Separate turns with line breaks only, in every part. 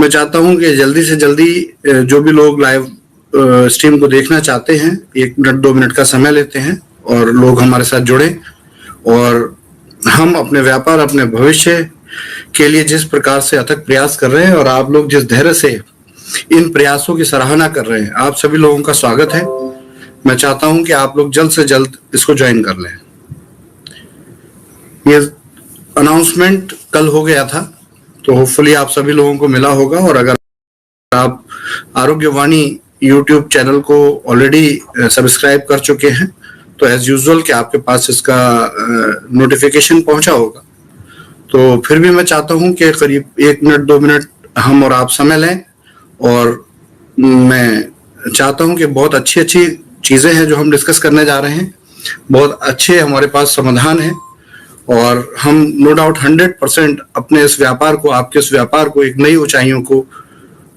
मैं चाहता हूं कि जल्दी से जल्दी जो भी लोग लाइव स्ट्रीम को देखना चाहते हैं 1 मिनट 2 मिनट का समय लेते हैं और लोग हमारे साथ जुड़े और हम अपने व्यापार अपने भविष्य के लिए जिस प्रकार से अथक प्रयास कर रहे हैं और आप लोग जिस धैर्य से इन प्रयासों की सराहना कर रहे हैं, आप सभी लोगों का स्वागत है। मैं चाहता हूं कि आप लोग जल्द से जल्द इसको ज्वाइन कर लें। ये अनाउंसमेंट कल हो गया था तो होपफुली आप सभी लोगों को मिला होगा और अगर आप आरोग्यवाणी यूट्यूब चैनल को ऑलरेडी सब्सक्राइब कर चुके हैं तो एज यूजुअल कि आपके पास इसका नोटिफिकेशन पहुंचा होगा। तो फिर भी मैं चाहता हूं कि करीब 1 मिनट 2 मिनट हम और आप समय लें और मैं चाहता हूं कि बहुत अच्छी अच्छी चीज़ें हैं जो हम डिस्कस करने जा रहे हैं। बहुत अच्छे हमारे पास समाधान हैं और हम नो डाउट 100% अपने इस व्यापार को, आपके इस व्यापार को एक नई ऊंचाइयों को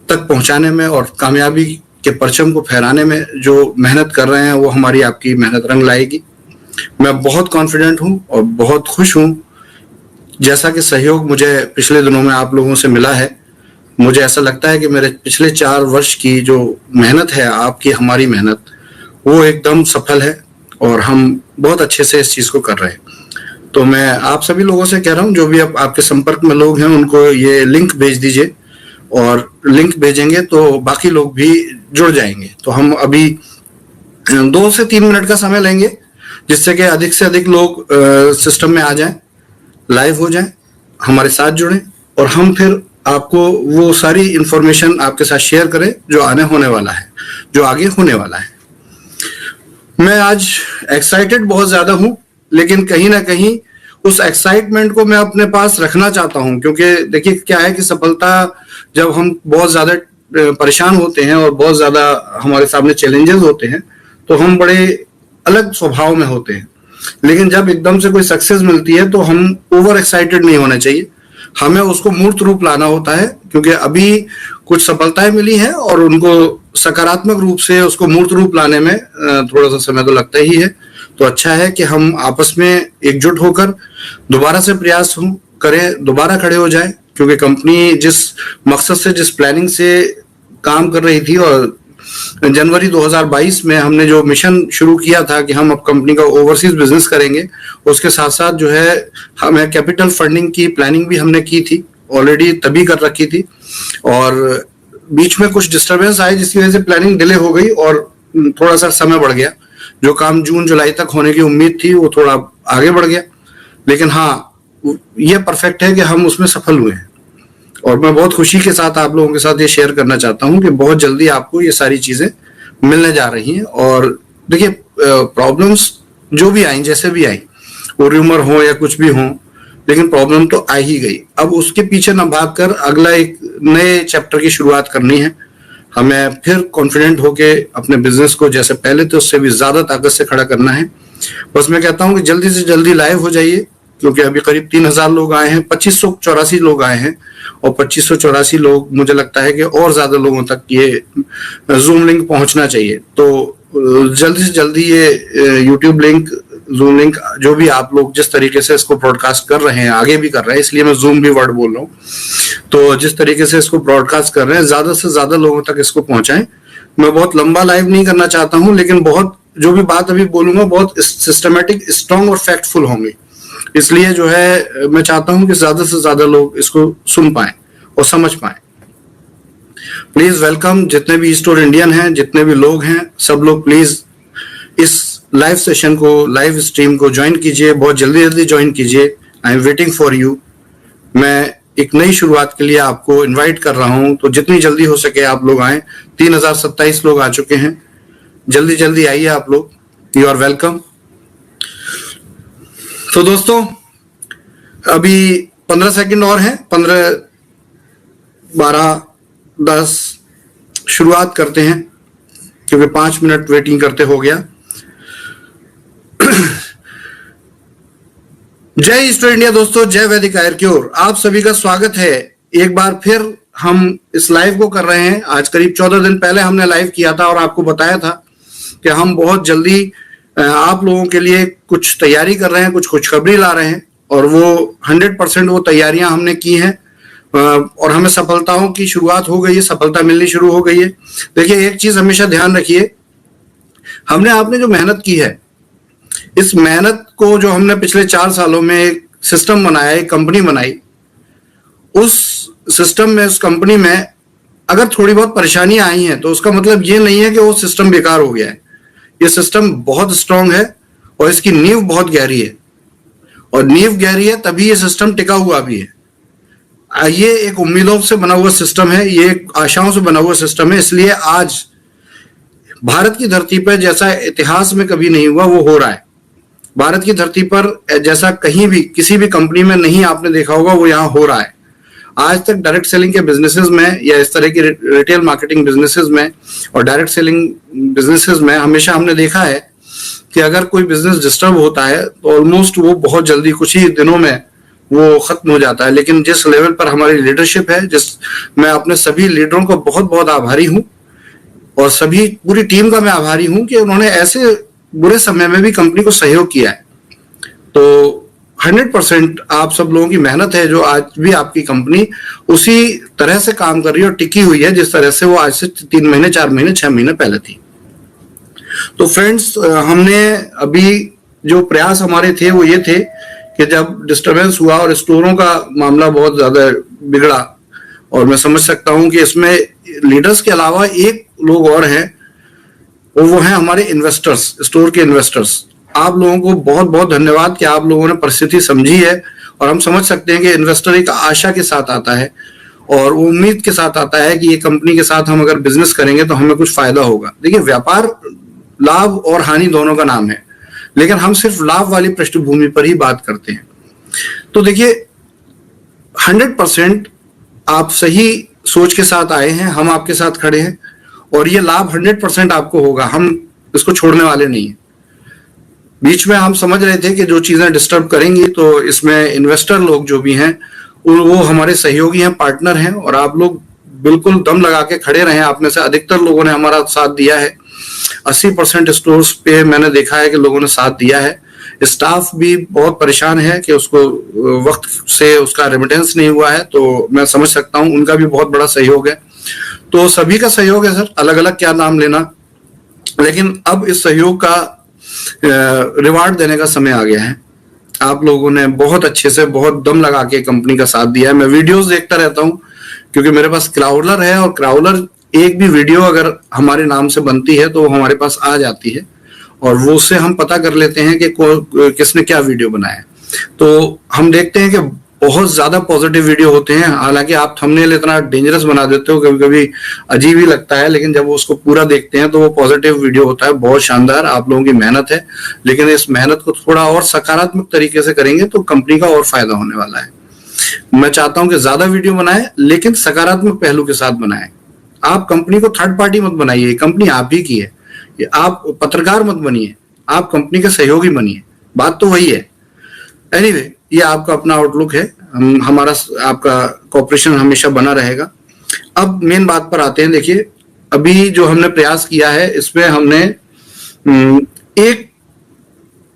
तक पहुंचाने में और कामयाबी के परचम को फहराने में जो मेहनत कर रहे हैं वो हमारी आपकी मेहनत रंग लाएगी। मैं बहुत कॉन्फिडेंट हूं और बहुत खुश हूं। जैसा कि सहयोग मुझे पिछले दिनों में आप लोगों से मिला है, मुझे ऐसा लगता है कि मेरे पिछले 4 वर्ष की जो मेहनत है, आपकी हमारी मेहनत, वो एकदम सफल है और हम बहुत अच्छे से इस चीज़ को कर रहे हैं। तो मैं आप सभी लोगों से कह रहा हूं, जो भी अब आपके संपर्क में लोग हैं उनको ये लिंक भेज दीजिए और लिंक भेजेंगे तो बाकी लोग भी जुड़ जाएंगे। तो हम अभी 2 से 3 मिनट का समय लेंगे जिससे कि अधिक से अधिक लोग सिस्टम में आ जाएं, लाइव हो जाएं, हमारे साथ जुड़ें और हम फिर आपको वो सारी इंफॉर्मेशन आपके साथ शेयर करें जो होने वाला है, जो आगे होने वाला है। मैं आज एक्साइटेड बहुत ज्यादा हूं, लेकिन कहीं ना कहीं उस एक्साइटमेंट को मैं अपने पास रखना चाहता हूं क्योंकि देखिए क्या है कि सफलता, जब हम बहुत ज्यादा परेशान होते हैं और बहुत ज्यादा हमारे सामने चैलेंजेस होते हैं तो हम बड़े अलग स्वभाव में होते हैं। लेकिन जब एकदम से कोई सक्सेस मिलती है तो हम ओवर एक्साइटेड नहीं होना चाहिए, हमें उसको मूर्त रूप लाना होता है क्योंकि अभी कुछ सफलताएं मिली हैं और उनको सकारात्मक रूप से उसको मूर्त रूप लाने में थोड़ा सा समय तो लगता ही है। तो अच्छा है कि हम आपस में एकजुट होकर दोबारा से प्रयास करें, दोबारा खड़े हो जाएं क्योंकि कंपनी जिस मकसद से, जिस प्लानिंग से काम कर रही थी और जनवरी 2022 में हमने जो मिशन शुरू किया था कि हम अब कंपनी का ओवरसीज बिजनेस करेंगे, उसके साथ साथ जो है हमें कैपिटल फंडिंग की प्लानिंग भी हमने की थी, ऑलरेडी तभी कर रखी थी और बीच में कुछ डिस्टरबेंस आए जिसकी वजह से प्लानिंग डिले हो गई और थोड़ा सा समय बढ़ गया। जो काम जून जुलाई तक होने की उम्मीद थी वो थोड़ा आगे बढ़ गया, लेकिन हाँ ये परफेक्ट है कि हम उसमें सफल हुए हैं और मैं बहुत खुशी के साथ आप लोगों के साथ ये शेयर करना चाहता हूं कि बहुत जल्दी आपको ये सारी चीजें मिलने जा रही हैं। और देखिए प्रॉब्लम्स जो भी आई, जैसे भी आई, वो र्यूमर हो या कुछ भी हो, लेकिन प्रॉब्लम तो आ ही गई। अब उसके पीछे न भागकर अगला एक नए चैप्टर की शुरुआत करनी है। हमें फिर कॉन्फिडेंट होके अपने बिजनेस को जैसे पहले थे उससे भी ज्यादा ताकत से खड़ा करना है। बस मैं कहता हूं कि जल्दी से जल्दी लाइव हो जाइए क्योंकि अभी करीब 3000 लोग आए हैं, 2584 लोग आए हैं और 2584 लोग, मुझे लगता है कि और ज्यादा लोगों तक ये जूम लिंक पहुंचना चाहिए। तो जल्दी से जल्दी ये यूट्यूब लिंक, जूम लिंक, जो भी आप लोग जिस तरीके से इसको ब्रॉडकास्ट कर रहे हैं, आगे भी कर रहे हैं, इसलिए मैं जूम भी वर्ड बोल रहा हूँ, तो जिस तरीके से इसको ब्रॉडकास्ट कर रहे हैं ज्यादा से ज्यादा लोगों तक इसको पहुंचाएं। मैं बहुत लंबा लाइव नहीं करना चाहता हूं, लेकिन बहुत जो भी बात अभी बोलूंगा बहुत सिस्टमेटिक, स्ट्रॉन्ग और फैक्टफुल होंगे, इसलिए जो है मैं चाहता हूं कि ज्यादा से ज्यादा लोग इसको सुन पाएं और समझ पाएं। प्लीज वेलकम जितने भी ईस्टोर इंडियन हैं, जितने भी लोग हैं, सब लोग प्लीज इस लाइव सेशन को, लाइव स्ट्रीम को ज्वाइन कीजिए, बहुत जल्दी जल्दी ज्वाइन कीजिए। I am waiting for you. मैं एक नई शुरुआत के लिए आपको इनवाइट कर रहा हूं, तो जितनी जल्दी हो सके आप लोग आए। 3027 लोग आ चुके हैं, जल्दी जल्दी आइए आप लोग, यू आर वेलकम। तो दोस्तों अभी 15 सेकंड और हैं, 15, 12, 10 शुरुआत करते हैं क्योंकि 5 मिनट वेटिंग करते हो गया। जय ईस्टर इंडिया दोस्तों, जय वैदिक आयुर्क्योर, आप सभी का स्वागत है। एक बार फिर हम इस लाइव को कर रहे हैं। आज करीब 14 दिन पहले हमने लाइव किया था और आपको बताया था कि हम बहुत जल्दी आप लोगों के लिए कुछ तैयारी कर रहे हैं, कुछ खुशखबरी ला रहे हैं और वो 100% वो तैयारियां हमने की हैं और हमें सफलताओं की शुरुआत हो गई है, सफलता मिलनी शुरू हो गई है। देखिए, एक चीज हमेशा ध्यान रखिए, हमने आपने जो मेहनत की है, इस मेहनत को जो हमने पिछले 4 सालों में एक सिस्टम बनाया, एक कंपनी बनाई, उस सिस्टम में, उस कंपनी में अगर थोड़ी बहुत परेशानियां आई हैं तो उसका मतलब ये नहीं है कि वो सिस्टम बेकार हो गया है। ये सिस्टम बहुत स्ट्रांग है और इसकी नींव बहुत गहरी है, और नींव गहरी है तभी ये सिस्टम टिका हुआ भी है। ये एक उम्मीदों से बना हुआ सिस्टम है, ये एक आशाओं से बना हुआ सिस्टम है। इसलिए आज भारत की धरती पर जैसा इतिहास में कभी नहीं हुआ वो हो रहा है। भारत की धरती पर जैसा कहीं भी किसी भी कंपनी में नहीं आपने देखा होगा वो यहाँ हो रहा है। आज तक डायरेक्ट सेलिंग के बिजनेसेस में या इस तरह की रिटेल मार्केटिंग बिजनेसेस में और डायरेक्ट सेलिंग बिजनेसेस में हमेशा हमने देखा है कि अगर कोई बिजनेस डिस्टर्ब होता है तो ऑलमोस्ट वो बहुत जल्दी कुछ ही दिनों में वो खत्म हो जाता है। लेकिन जिस लेवल पर हमारी लीडरशिप है, मैं अपने सभी लीडरों को बहुत बहुत आभारी हूँ, और सभी पूरी टीम का मैं आभारी हूँ कि उन्होंने ऐसे बुरे समय में भी कंपनी को सहयोग किया है। तो 100% आप सब लोगों की मेहनत है जो आज भी आपकी कंपनी उसी तरह से काम कर रही है और टिकी हुई है जिस तरह से वो आज से 3 महीने, 4 महीने, 6 महीने पहले थी। तो फ्रेंड्स, हमने अभी जो प्रयास हमारे थे वो ये थे कि जब डिस्टरबेंस हुआ और स्टोरों का मामला बहुत ज्यादा बिगड़ा, और मैं समझ सकता हूं कि इसमें लीडर्स के अलावा एक लोग और हैं, वो हैं हमारे इन्वेस्टर्स, स्टोर के इन्वेस्टर्स। आप लोगों को बहुत बहुत धन्यवाद कि आप लोगों ने परिस्थिति समझी है, और हम समझ सकते हैं कि इन्वेस्टर एक आशा के साथ आता है और वो उम्मीद के साथ आता है कि ये कंपनी के साथ हम अगर बिजनेस करेंगे तो हमें कुछ फायदा होगा। देखिए, व्यापार लाभ और हानि दोनों का नाम है, लेकिन हम सिर्फ लाभ वाली पृष्ठभूमि पर ही बात करते हैं। तो देखिए, 100% आप सही सोच के साथ आए हैं, हम आपके साथ खड़े हैं, और ये लाभ 100% आपको होगा, हम इसको छोड़ने वाले नहीं है। बीच में हम समझ रहे थे कि जो चीजें डिस्टर्ब करेंगी, तो इसमें इन्वेस्टर लोग जो भी हैं वो हमारे सहयोगी हैं, पार्टनर हैं, और आप लोग बिल्कुल दम लगा के खड़े रहे। आप में से अधिकतर लोगों ने हमारा साथ दिया है। 80% स्टोर्स पे मैंने देखा है कि लोगों ने साथ दिया है। स्टाफ भी बहुत परेशान है कि उसको वक्त से उसका रेमिटेंस नहीं हुआ है, तो मैं समझ सकता हूँ, उनका भी बहुत बड़ा सहयोग है। तो सभी का सहयोग है सर, अलग अलग क्या नाम लेना, लेकिन अब इस सहयोग का रिवार्ड देने का समय आ गया है। आप लोगों ने बहुत अच्छे से, बहुत दम लगा के कंपनी का साथ दिया है। मैं वीडियोस देखता रहता हूँ क्योंकि मेरे पास क्राउलर है, और क्राउलर एक भी वीडियो अगर हमारे नाम से बनती है तो वो हमारे पास आ जाती है, और वो उससे हम पता कर लेते हैं कि किसने क्या वीडियो बनाया है। तो हम देखते हैं कि बहुत ज्यादा पॉजिटिव वीडियो होते हैं। हालांकि आप थंबनेल इतना डेंजरस बना देते हो, कभी कभी अजीब ही लगता है, लेकिन जब वो उसको पूरा देखते हैं तो वो पॉजिटिव वीडियो होता है। बहुत शानदार, आप लोगों की मेहनत है, लेकिन इस मेहनत को थोड़ा और सकारात्मक तरीके से करेंगे तो कंपनी का और फायदा होने वाला है। मैं चाहता हूं कि ज्यादा वीडियो बनाए, लेकिन सकारात्मक पहलू के साथ बनाए। आप कंपनी को थर्ड पार्टी मत बनाइए, कंपनी आप ही की है। आप पत्रकार मत बनिए, आप कंपनी के सहयोगी बनिए, बात तो वही है। एनीवे, ये आपका अपना आउटलुक है, हमारा आपका कॉपरेशन हमेशा बना रहेगा। अब मेन बात पर आते हैं। देखिए, अभी जो हमने प्रयास किया है इसमें हमने एक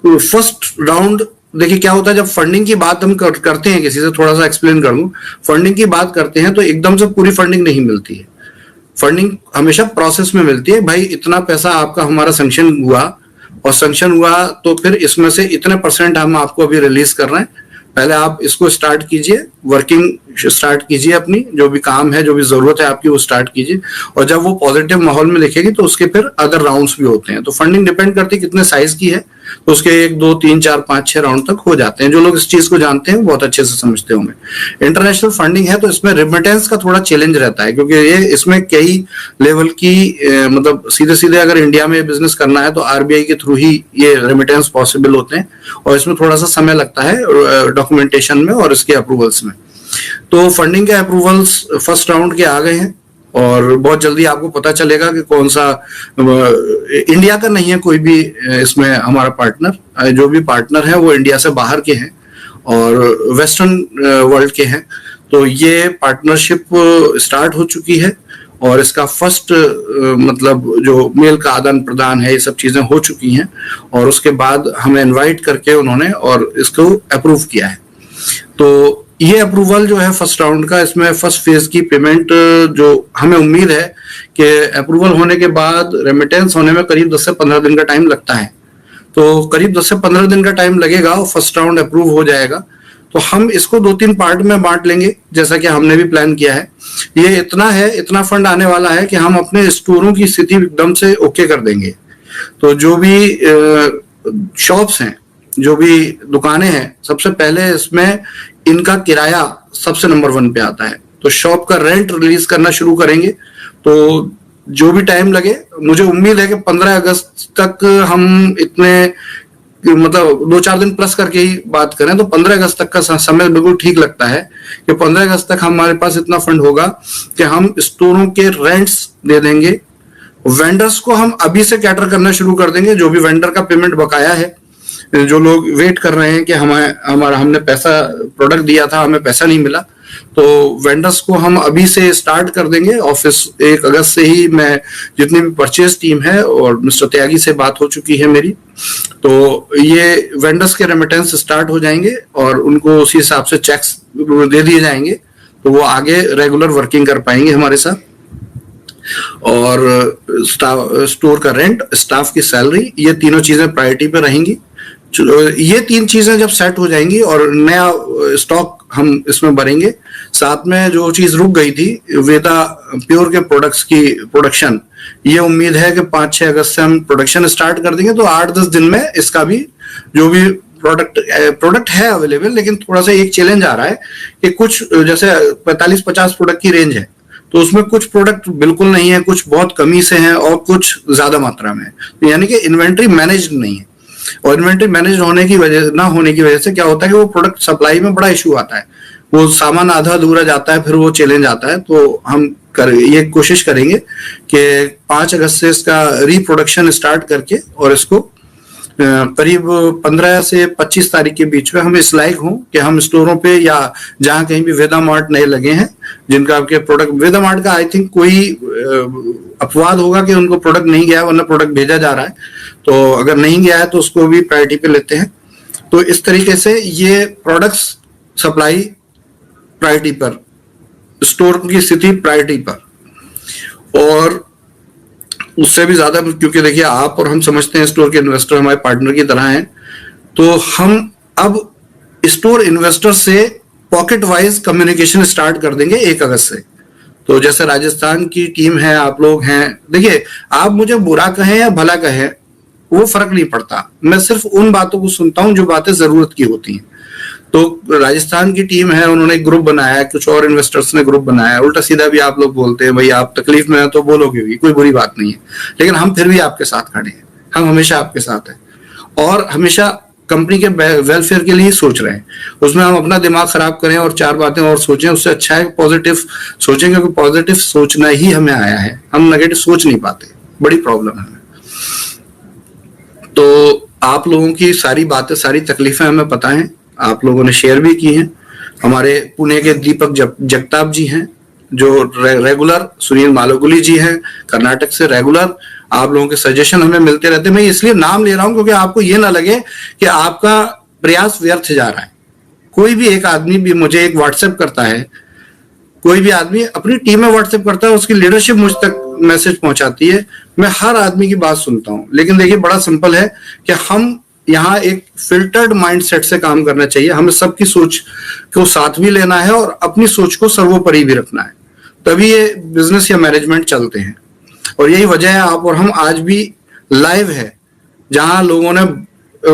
फर्स्ट राउंड, देखिए क्या होता है जब फंडिंग की बात हम करते हैं, किसी से थोड़ा सा एक्सप्लेन कर दूं, फंडिंग की बात करते हैं तो एकदम से पूरी फंडिंग नहीं मिलती है। फंडिंग हमेशा प्रोसेस में मिलती है। भाई, इतना पैसा आपका हमारा सैंक्शन हुआ, और सैंक्शन हुआ तो फिर इसमें से इतने % हम आपको अभी रिलीज कर रहे हैं, पहले आप इसको स्टार्ट कीजिए, वर्किंग स्टार्ट कीजिए, अपनी जो भी काम है, जो भी जरूरत है आपकी वो स्टार्ट कीजिए, और जब वो पॉजिटिव माहौल में दिखेगी तो उसके फिर अदर राउंड्स भी होते हैं। तो फंडिंग डिपेंड करती है कितने साइज की है, तो उसके 1, 2, 3, 4, 5, 6 राउंड तक हो जाते हैं। जो लोग इस चीज को जानते हैं बहुत अच्छे से समझते होंगे। इंटरनेशनल फंडिंग है तो इसमें रिमिटेंस का थोड़ा चैलेंज रहता है, क्योंकि ये इसमें कई लेवल की मतलब सीधे सीधे अगर इंडिया में बिजनेस करना है तो आरबीआई के थ्रू ही ये रेमिटेंस पॉसिबल होते हैं, और इसमें थोड़ा सा समय लगता है डॉक्यूमेंटेशन में और इसके अप्रूवल्स में। तो फंडिंग के अप्रूवल्स फर्स्ट राउंड के आ गए हैं, और बहुत जल्दी आपको पता चलेगा कि कौन सा, इंडिया का नहीं है कोई भी इसमें हमारा पार्टनर। जो भी पार्टनर है वो इंडिया से बाहर के हैं और वेस्टर्न वर्ल्ड के हैं। तो ये पार्टनरशिप स्टार्ट हो चुकी है, और इसका फर्स्ट मतलब जो मेल का आदान प्रदान है, ये सब चीजें हो चुकी हैं, और उसके बाद हमें इनवाइट करके उन्होंने और इसको अप्रूव किया है। तो ये अप्रूवल जो है फर्स्ट राउंड का, इसमें फर्स्ट फेज की पेमेंट जो हमें उम्मीद है कि अप्रूवल होने के बाद रेमिटेंस होने में करीब 10 से 15 दिन का टाइम लगता है। तो करीब 10 से 15 दिन का टाइम लगेगा और फर्स्ट राउंड अप्रूव हो जाएगा। तो हम इसको 2-3 पार्ट में बांट लेंगे, जैसा कि हमने भी प्लान किया है। ये इतना है, इतना फंड आने वाला है कि हम अपने स्टोरों की स्थिति एकदम से ओके कर देंगे। तो जो भी शॉप्स हैं, जो भी दुकानें हैं, सबसे पहले इसमें इनका किराया सबसे नंबर 1 पे आता है। तो शॉप का रेंट रिलीज करना शुरू करेंगे। तो जो भी टाइम लगे, मुझे उम्मीद है कि 15 अगस्त तक हम इतने, मतलब 2-4 दिन प्लस करके ही बात करें तो 15 अगस्त तक का समय बिल्कुल ठीक लगता है कि 15 अगस्त तक हमारे पास इतना फंड होगा कि हम स्टोरों के रेंट्स दे देंगे। वेंडर्स को हम अभी से कैटर करना शुरू कर देंगे। जो भी वेंडर का पेमेंट बकाया है, जो लोग वेट कर रहे हैं कि हमने पैसा, प्रोडक्ट दिया था, हमें पैसा नहीं मिला, तो वेंडर्स को हम अभी से स्टार्ट कर देंगे। ऑफिस 1 अगस्त से ही मैं जितनी भी परचेज टीम है और मिस्टर त्यागी से बात हो चुकी है मेरी, तो ये वेंडर्स के रेमिटेंस स्टार्ट हो जाएंगे और उनको उसी हिसाब से चेक्स दे दिए जाएंगे। तो वो आगे रेगुलर वर्किंग कर पाएंगे हमारे साथ। और स्टोर का रेंट, स्टाफ की सैलरी, ये तीनों चीजें प्रायोरिटी पे रहेंगी। ये 3 चीजें जब सेट हो जाएंगी और नया स्टॉक हम इसमें भरेंगे, साथ में जो चीज रुक गई थी वेदा प्योर के प्रोडक्ट्स की प्रोडक्शन, ये उम्मीद है कि 5-6 अगस्त से हम प्रोडक्शन स्टार्ट कर देंगे। तो 8-10 दिन में इसका भी जो भी प्रोडक्ट है अवेलेबल, लेकिन थोड़ा सा एक चैलेंज आ रहा है कि कुछ जैसे 45-50 प्रोडक्ट की रेंज है, तो उसमें कुछ प्रोडक्ट बिल्कुल नहीं है, कुछ बहुत कमी से हैं और कुछ ज्यादा मात्रा में है। तो यानी कि इन्वेंट्री मैनेज नहीं है। और इन्वेंट्री मैनेज होने की वजह ना होने की वजह से क्या होता है कि वो प्रोडक्ट सप्लाई में बड़ा इशू आता है, वो सामान आधा अधूरा जाता है, फिर वो चैलेंज आता है। तो हम ये कोशिश करेंगे कि 5 अगस्त से इसका रीप्रोडक्शन स्टार्ट करके और इसको करीब 15 से 25 तारीख के बीच में हम इस लायक हों कि हम स्टोरों पे या जहां कहीं भी वेदा मार्ट नए लगे हैं जिनका आपके प्रोडक्ट, वेदा मार्ट का आई थिंक कोई अपवाद होगा कि उनको प्रोडक्ट नहीं गया, वरना प्रोडक्ट भेजा जा रहा है। तो अगर नहीं गया है तो उसको भी प्रायोरिटी पे लेते हैं। तो इस तरीके से ये प्रोडक्ट्स सप्लाई प्रायोरिटी पर, स्टोर की स्थिति प्रायोरिटी पर, और उससे भी ज्यादा, क्योंकि देखिए आप और हम समझते हैं स्टोर के इन्वेस्टर हमारे पार्टनर की तरह हैं, तो हम अब स्टोर इन्वेस्टर से पॉकेट वाइज कम्युनिकेशन स्टार्ट कर देंगे 1 अगस्त से। तो जैसे राजस्थान की टीम है, आप लोग हैं, देखिए आप मुझे बुरा कहें या भला कहें वो फर्क नहीं पड़ता, मैं सिर्फ उन बातों को सुनता हूं जो बातें जरूरत की होती हैं। तो राजस्थान की टीम है, उन्होंने एक ग्रुप बनाया है, कुछ और इन्वेस्टर्स ने ग्रुप बनाया है। उल्टा सीधा भी आप लोग बोलते हैं, भाई आप तकलीफ में हैं तो बोलोगे भी, कोई बुरी बात नहीं है, लेकिन हम फिर भी आपके साथ खड़े हैं, हम हमेशा आपके साथ हैं और हमेशा कंपनी के वेलफेयर के लिए ही सोच रहे हैं। उसमें हम अपना दिमाग खराब करें और 4 बातें और सोचें, उससे अच्छा है पॉजिटिव सोचें, क्योंकि पॉजिटिव सोचना ही हमें आया है, हम नेगेटिव सोच नहीं पाते, बड़ी प्रॉब्लम है। तो आप लोगों की सारी बातें, सारी तकलीफें हमें पता है, आप लोगों ने शेयर भी की हैं। हमारे पुणे के दीपक जगताप जी हैं जो रेगुलर, सुनील मालोगुली जी हैं कर्नाटक से रेगुलर, आप लोगों के सजेशन हमें मिलते रहते हैं। मैं इसलिए नाम ले रहा हूं क्योंकि आपको ये ना लगे कि आपका प्रयास व्यर्थ जा रहा है। कोई भी एक आदमी भी मुझे एक व्हाट्सएप करता है, कोई भी आदमी अपनी टीम में व्हाट्सएप करता है, उसकी लीडरशिप मुझ तक मैसेज पहुंचाती है, मैं हर आदमी की बात सुनता हूं। लेकिन देखिए बड़ा सिंपल है कि हम यहाँ एक फिल्टर्ड माइंडसेट से काम करना चाहिए, हमें सबकी सोच को साथ भी लेना है और अपनी सोच को सर्वोपरि भी रखना है, तभी ये बिजनेस या मैनेजमेंट चलते हैं। और यही वजह है आप और हम आज भी लाइव है, जहां लोगों ने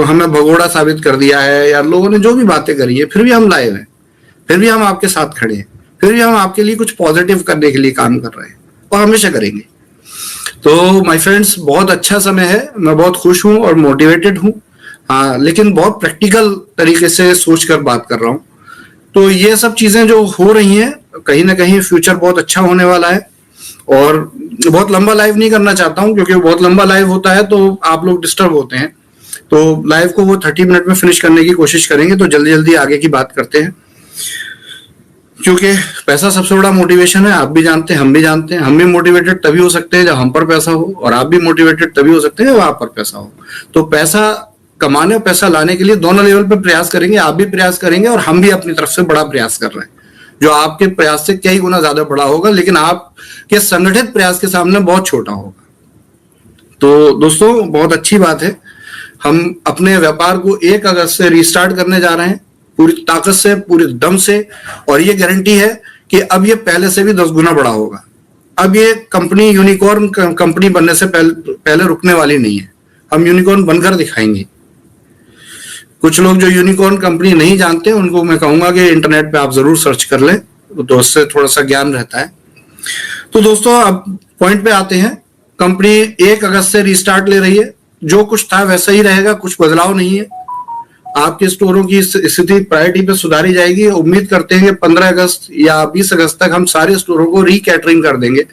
हमें भगोड़ा साबित कर दिया है या लोगों ने जो भी बातें करी है, फिर भी हम लाइव हैं, फिर भी हम आपके साथ खड़े हैं, फिर भी हम आपके लिए कुछ पॉजिटिव करने के लिए काम कर रहे हैं और हमेशा करेंगे। तो माय फ्रेंड्स, बहुत अच्छा समय है, मैं बहुत खुश हूं और मोटिवेटेड हूं। हाँ, लेकिन बहुत प्रैक्टिकल तरीके से सोच कर बात कर रहा हूँ। तो ये सब चीजें जो हो रही हैं, कहीं ना कहीं फ्यूचर बहुत अच्छा होने वाला है। और बहुत लंबा लाइव नहीं करना चाहता हूँ, क्योंकि बहुत लंबा लाइव होता है तो आप लोग डिस्टर्ब होते हैं। तो लाइव को वो 30 मिनट में फिनिश करने की कोशिश करेंगे, तो जल्दी जल्दी आगे की बात करते हैं, क्योंकि पैसा सबसे बड़ा मोटिवेशन है। आप भी जानते हैं, हम भी जानते हैं, हम भी मोटिवेटेड तभी हो सकते हैं जब हम पर पैसा हो, और आप भी मोटिवेटेड तभी हो सकते हैं जब आप पर पैसा हो। तो पैसा कमाने और पैसा लाने के लिए दोनों लेवल पे प्रयास करेंगे, आप भी प्रयास करेंगे और हम भी अपनी तरफ से बड़ा प्रयास कर रहे हैं, जो आपके प्रयास से कई गुना ज्यादा बड़ा होगा, लेकिन आपके संगठित प्रयास के सामने बहुत छोटा होगा। तो दोस्तों बहुत अच्छी बात है, हम अपने व्यापार को 1 अगस्त से रिस्टार्ट करने जा रहे हैं पूरी ताकत से, पूरे दम से, और ये गारंटी है कि अब ये पहले से भी 10 गुना बड़ा होगा। अब ये कंपनी यूनिकॉर्न कंपनी बनने से पहले रुकने वाली नहीं है, हम यूनिकॉर्न बनकर दिखाएंगे। कुछ लोग जो यूनिकॉर्न कंपनी नहीं जानते उनको मैं कहूंगा कि इंटरनेट पे आप जरूर सर्च कर लें, तो उससे थोड़ा सा ज्ञान रहता है। तो दोस्तों अब पॉइंट पे आते हैं। कंपनी 1 अगस्त से रिस्टार्ट ले रही है, जो कुछ था वैसा ही रहेगा, कुछ बदलाव नहीं है। आपके स्टोरों की स्थिति प्रायोरिटी पे सुधारी जाएगी। उम्मीद करते हैं कि 15 अगस्त या 20 अगस्त तक हम सारे स्टोरों को रीकैटरिंग कर देंगे,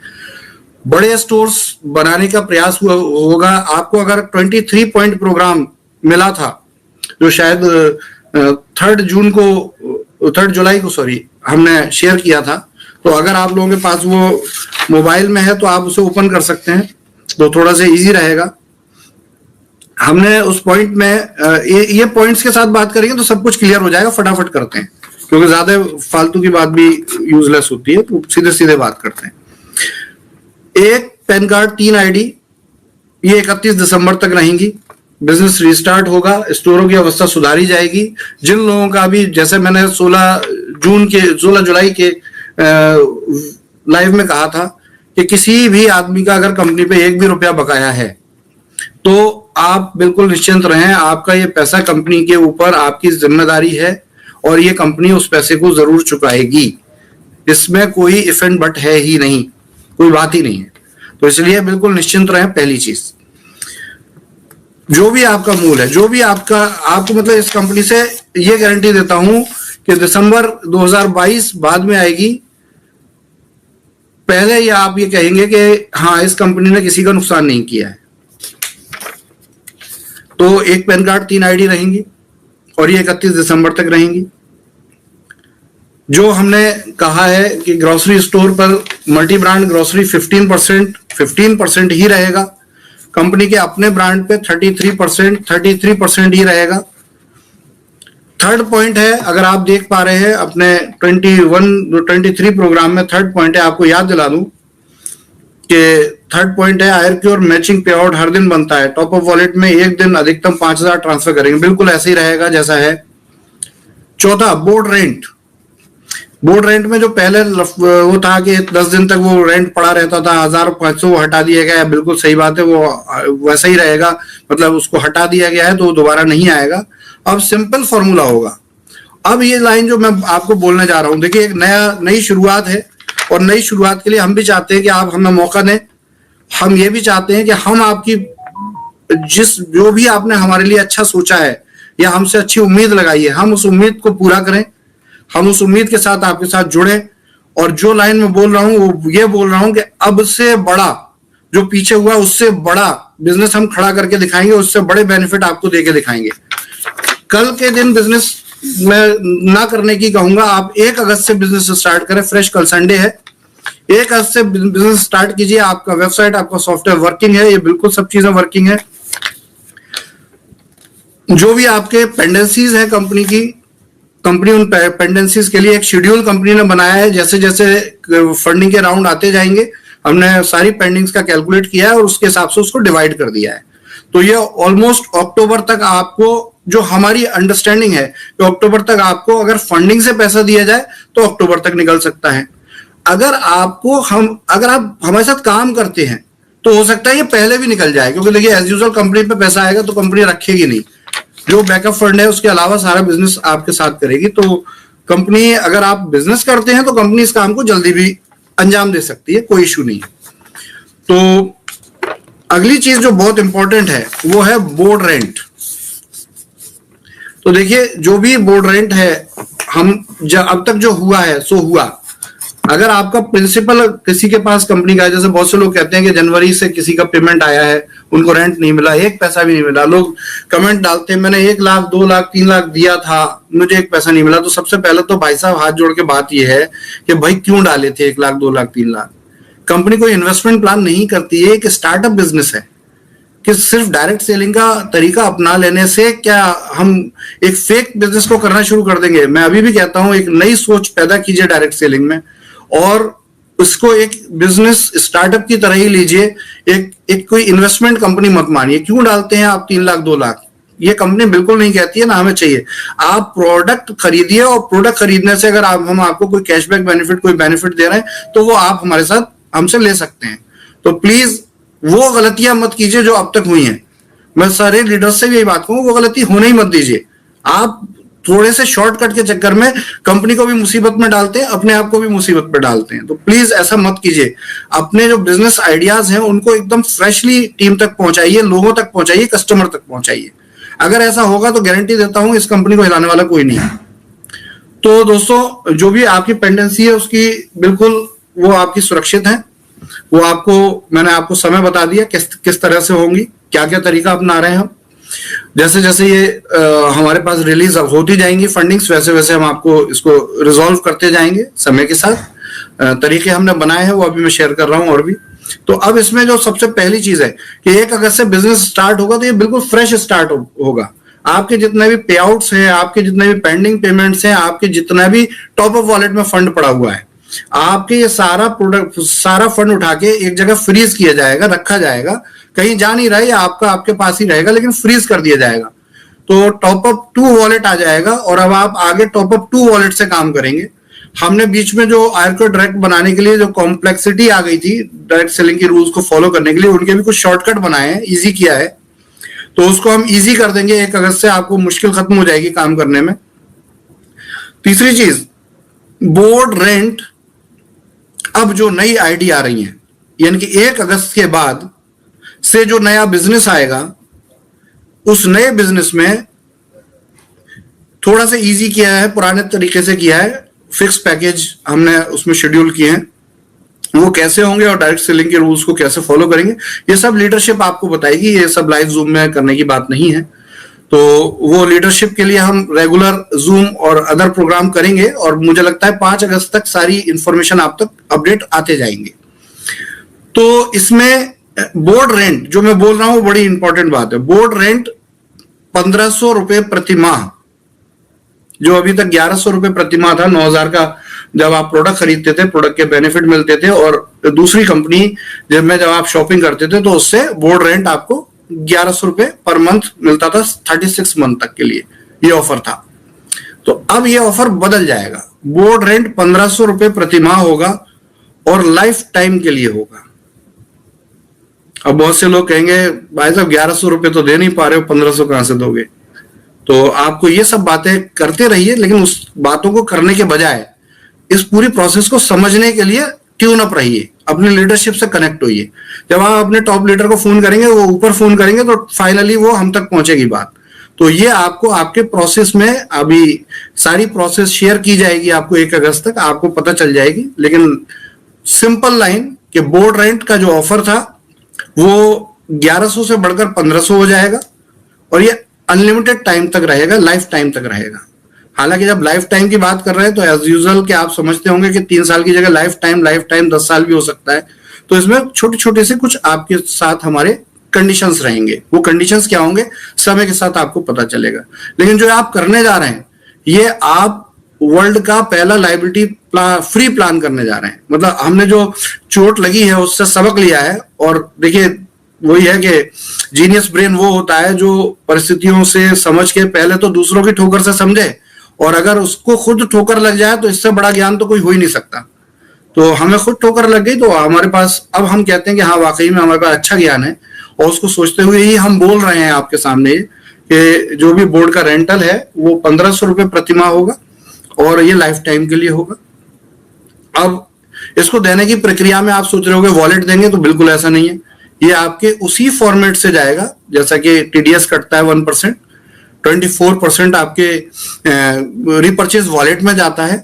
बड़े स्टोर्स बनाने का प्रयास होगा। आपको अगर 23 पॉइंट प्रोग्राम मिला था जो शायद 3 जुलाई को हमने शेयर किया था, तो अगर आप लोगों के पास वो मोबाइल में है तो आप उसे ओपन कर सकते हैं, तो थोड़ा सा इजी रहेगा। हमने उस पॉइंट में ये पॉइंट्स के साथ बात करेंगे तो सब कुछ क्लियर हो जाएगा। फटाफट करते हैं क्योंकि ज्यादा फालतू की बात भी यूजलेस होती है, तो सीधे सीधे बात करते हैं। 1 पैन कार्ड 3 आईडी, ये 31 दिसंबर तक रहेंगी। बिजनेस रिस्टार्ट होगा, स्टोरों की अवस्था सुधारी जाएगी। जिन लोगों का भी, जैसे मैंने 16 जुलाई के लाइव में कहा था कि किसी भी आदमी का अगर कंपनी पे 1 भी रुपया बकाया है तो आप बिल्कुल निश्चिंत रहें, आपका ये पैसा कंपनी के ऊपर आपकी जिम्मेदारी है और ये कंपनी उस पैसे को जरूर चुकाएगी। इसमें कोई इफ एंड बट है ही नहीं, कोई बात ही नहीं है। तो इसलिए बिल्कुल निश्चिंत रहें। पहली चीज, जो भी आपका मूल है, जो भी आपको मतलब इस कंपनी से ये गारंटी देता हूं कि दिसंबर 2022 बाद में आएगी, पहले या आप ये कहेंगे कि हाँ इस कंपनी ने किसी का नुकसान नहीं किया है। तो 1 पैन कार्ड 3 आईडी रहेंगी और ये 31 दिसंबर तक रहेंगी। जो हमने कहा है कि ग्रोसरी स्टोर पर मल्टी ब्रांड ग्रोसरी 15% ही रहेगा। कंपनी के अपने ब्रांड पे 33% ही रहेगा। थर्ड पॉइंट है, अगर आप देख पा रहे हैं अपने 23 प्रोग्राम में, थर्ड पॉइंट है, आपको याद दिला दूं कि थर्ड पॉइंट है IRQ मैचिंग पे आउट हर दिन बनता है। टॉप अप वॉलेट में एक दिन अधिकतम 5000 ट्रांसफर करेंगे, बिल्कुल ऐसे ही रहेगा जैसा है। चौथा, बोर्ड रेंट। बोर्ड रेंट में जो पहले वो था कि 10 दिन तक वो रेंट पड़ा रहता था, 1500 वो हटा दिया गया है। बिल्कुल सही बात है, वो वैसा ही रहेगा, मतलब उसको हटा दिया गया है तो दोबारा नहीं आएगा। अब सिंपल फॉर्मूला होगा। अब ये लाइन जो मैं आपको बोलने जा रहा हूं, देखिए एक नई शुरुआत है और नई शुरुआत के लिए हम भी चाहते हैं कि आप हमें मौका दें। हम ये भी चाहते हैं कि हम आपकी जो भी आपने हमारे लिए अच्छा सोचा है या हमसे अच्छी उम्मीद लगाई है, हम उस उम्मीद को पूरा करें। हम उस उम्मीद के साथ आपके साथ जुड़े, और जो लाइन में बोल रहा हूं वो ये बोल रहा हूं कि अब से बड़ा जो पीछे हुआ उससे बड़ा बिजनेस हम खड़ा करके दिखाएंगे, उससे बड़े बेनिफिट आपको देके दिखाएंगे। कल के दिन बिजनेस मैं ना करने की कहूंगा, आप 1 अगस्त से बिजनेस स्टार्ट करें। फ्रेश, कल संडे है, 1 अगस्त से बिजनेस स्टार्ट कीजिए। आपका वेबसाइट, आपका सॉफ्टवेयर वर्किंग है, ये बिल्कुल सब चीजें वर्किंग है। जो भी आपके पेंडेंसीज है कंपनी उन पेंडेंसीज के लिए एक शेड्यूल कंपनी ने बनाया है। जैसे जैसे फंडिंग के राउंड आते जाएंगे, हमने सारी पेंडिंग्स का कैलकुलेट किया है और उसके हिसाब से उसको डिवाइड कर दिया है। तो ये ऑलमोस्ट अक्टूबर तक आपको, जो हमारी अंडरस्टैंडिंग है कि अक्टूबर तक आपको अगर फंडिंग से पैसा दिया जाए तो अक्टूबर तक निकल सकता है। अगर आप हमारे साथ काम करते हैं तो हो सकता है ये पहले भी निकल जाए, क्योंकि देखिए एज यूजुअल कंपनी पे पैसा आएगा तो कंपनी रखेगी नहीं। जो बैकअप फंड है उसके अलावा सारा बिजनेस आपके साथ करेगी। तो कंपनी, अगर आप बिजनेस करते हैं तो कंपनी इस काम को जल्दी भी अंजाम दे सकती है, कोई इशू नहीं। तो अगली चीज जो बहुत इंपॉर्टेंट है वो है बोर्ड रेंट। तो देखिए जो भी बोर्ड रेंट है, हम अब तक जो हुआ है सो हुआ। अगर आपका प्रिंसिपल किसी के पास कंपनी का है, जैसे बहुत से लोग कहते हैं कि जनवरी से किसी का पेमेंट आया है, उनको रेंट नहीं मिला, 1 पैसा भी नहीं मिला। लोग कमेंट डालते हैं मैंने 1 लाख 2 लाख 3 लाख दिया था, मुझे 1 पैसा नहीं मिला। तो सबसे पहले तो भाई साहब हाथ जोड़ के बात यह है कि भाई क्यों डाले थे 1 लाख 2 लाख 3 लाख। कंपनी कोई इन्वेस्टमेंट प्लान नहीं करती है, एक स्टार्टअप बिजनेस है। कि सिर्फ डायरेक्ट सेलिंग का तरीका अपना लेने से क्या हम एक फेक बिजनेस को करना शुरू कर देंगे। मैं अभी भी कहता हूं, एक नई सोच पैदा कीजिए डायरेक्ट सेलिंग में और उसको एक बिजनेस स्टार्टअप की तरह ही लीजिए। एक कोई इन्वेस्टमेंट कंपनी मत मानिए। क्यों डालते हैं आप 3 लाख 2 लाख? ये कंपनी बिल्कुल नहीं कहती है, ना हमें चाहिए। आप प्रोडक्ट खरीदिए और प्रोडक्ट खरीदने से अगर हम आपको कोई कैशबैक बेनिफिट, कोई बेनिफिट दे रहे हैं तो वो आप हमारे साथ हमसे ले सकते हैं। तो प्लीज वो गलतियां मत कीजिए जो अब तक हुई हैं। मैं सारे लीडर्स से भी यही बात कहूँ, वो गलती होने ही मत दीजिए। आप थोड़े से शॉर्टकट के चक्कर में कंपनी को भी मुसीबत में डालते हैं, अपने आप को भी मुसीबत में डालते हैं। तो प्लीज ऐसा मत कीजिए। अपने जो बिजनेस आइडियाज हैं उनको एकदम फ्रेशली टीम तक पहुंचाइए, लोगों तक पहुंचाइए, कस्टमर तक पहुंचाइए। अगर ऐसा होगा तो गारंटी देता हूं इस कंपनी को हिलाने वाला कोई नहीं है। तो दोस्तों, जो भी आपकी पेंडेंसी है उसकी बिल्कुल वो आपकी सुरक्षित है। वो मैंने आपको समय बता दिया किस तरह से होंगी, क्या क्या तरीका अपना रहे हैं हम। जैसे जैसे ये हमारे पास रिलीज होती जाएंगी फंडिंग्स, वैसे वैसे हम आपको इसको रिजॉल्व करते जाएंगे समय के साथ। तरीके हमने बनाए हैं वो अभी मैं शेयर कर रहा हूं और भी। तो अब इसमें जो सबसे पहली चीज है कि 1 अगस्त से बिजनेस स्टार्ट होगा तो ये बिल्कुल फ्रेश स्टार्ट होगा। आपके जितने भी पे आउट्स हैं, आपके जितने भी पेंडिंग पेमेंट्स हैं, आपके जितना भी टॉप अप वॉलेट में फंड पड़ा हुआ है, आपके ये सारा फंड उठा के एक जगह फ्रीज किया जाएगा, रखा जाएगा। कहीं जा नहीं रहा है, आपके पास ही रहेगा, लेकिन फ्रीज कर दिया जाएगा। तो टॉप अप 2 वॉलेट आ जाएगा और अब आप आगे टॉप अप 2 वॉलेट से काम करेंगे। हमने बीच में जो आयरको डायरेक्ट बनाने के लिए जो कॉम्प्लेक्सिटी आ गई थी डायरेक्ट सेलिंग के रूल्स को फॉलो करने के लिए, उनके भी कुछ शॉर्टकट बनाए हैं, इजी किया है। तो उसको हम इजी कर देंगे। 1 अगस्त से आपको मुश्किल खत्म हो जाएगी काम करने में। तीसरी चीज, बोर्ड रेंट। अब जो नई आईडी आ रही है, यानी कि 1 अगस्त के बाद से जो नया बिजनेस आएगा, उस नए बिजनेस में थोड़ा सा इजी किया है, पुराने तरीके से किया है। फिक्स पैकेज हमने उसमें शेड्यूल किए हैं, वो कैसे होंगे और डायरेक्ट सेलिंग के रूल्स को कैसे फॉलो करेंगे, ये सब लीडरशिप आपको बताएगी। ये सब लाइव जूम में करने की बात नहीं है। तो वो लीडरशिप के लिए हम रेगुलर जूम और अदर प्रोग्राम करेंगे और मुझे लगता है 5 अगस्त तक सारी इंफॉर्मेशन आप तक अपडेट आते जाएंगे। तो इसमें बोर्ड रेंट जो मैं बोल रहा हूं बड़ी इंपॉर्टेंट बात है। बोर्ड रेंट 1500 रुपए प्रति माह, जो अभी तक 1100 रुपए प्रति माह था। 9000 का जब आप प्रोडक्ट खरीदते थे, प्रोडक्ट के बेनिफिट मिलते थे, और दूसरी कंपनी जब आप शॉपिंग करते थे तो उससे बोर्ड रेंट आपको 1100 रुपए पर मंथ मिलता था 36 मंथ तक के लिए, ये ऑफर था। तो अब ये ऑफर बदल जाएगा। बोर्ड रेंट 1500 रुपए प्रति माह होगा और लाइफ टाइम के लिए होगा। अब बहुत से लोग कहेंगे भाई साहब 1100 रुपए तो दे नहीं पा रहे हो, 1500 कहां से दोगे? तो आपको ये सब बातें करते रहिए, लेकिन उस बातों को करने के बजाय इस पूरी प्रोसेस को समझने के लिए ट्यून अप रहिए, अपने लीडरशिप से कनेक्ट होइए। जब आप अपने टॉप लीडर को फोन करेंगे, वो ऊपर फोन करेंगे, तो फाइनली वो हम तक पहुंचेगी बात। तो ये आपको आपके प्रोसेस में अभी सारी प्रोसेस शेयर की जाएगी आपको 1 अगस्त तक, आपको पता चल जाएगी। लेकिन सिंपल लाइन कि बोर्ड रेंट का जो ऑफर था वो 1100 से बढ़कर 1500 हो जाएगा और ये अनलिमिटेड टाइम तक रहेगा, लाइफ टाइम तक रहेगा। हालांकि जब लाइफ टाइम की बात कर रहे हैं तो एज यूजुअल कि आप समझते होंगे कि 3 साल की जगह लाइफ टाइम 10 साल भी हो सकता है। तो इसमें छोटे छोटे से कुछ आपके साथ हमारे कंडीशंस रहेंगे। वो कंडीशंस क्या होंगे समय के साथ आपको पता चलेगा। लेकिन जो आप करने जा रहे हैं, ये आप वर्ल्ड का पहला लायबिलिटी फ्री प्लान करने जा रहे हैं। मतलब हमने जो चोट लगी है उससे सबक लिया है। और देखिए वही है कि जीनियस ब्रेन वो होता है जो परिस्थितियों से समझ के पहले तो दूसरों की ठोकर से समझे, और अगर उसको खुद ठोकर लग जाए तो इससे बड़ा ज्ञान तो कोई हो ही नहीं सकता। तो हमें खुद ठोकर लग गई तो हमारे पास, अब हम कहते हैं कि हाँ वाकई में हमारे पास अच्छा ज्ञान है, और उसको सोचते हुए ही हम बोल रहे हैं आपके सामने कि जो भी बोर्ड का रेंटल है वो 1500 रुपए प्रति माह होगा और ये लाइफ टाइम के लिए होगा। अब इसको देने की प्रक्रिया में आप सोच रहे होगे वॉलेट देंगे, तो बिल्कुल ऐसा नहीं है। ये आपके उसी फॉर्मेट से जाएगा जैसा कि टीडीएस कटता है 1%, 24% आपके रिपर्चेज वॉलेट में जाता है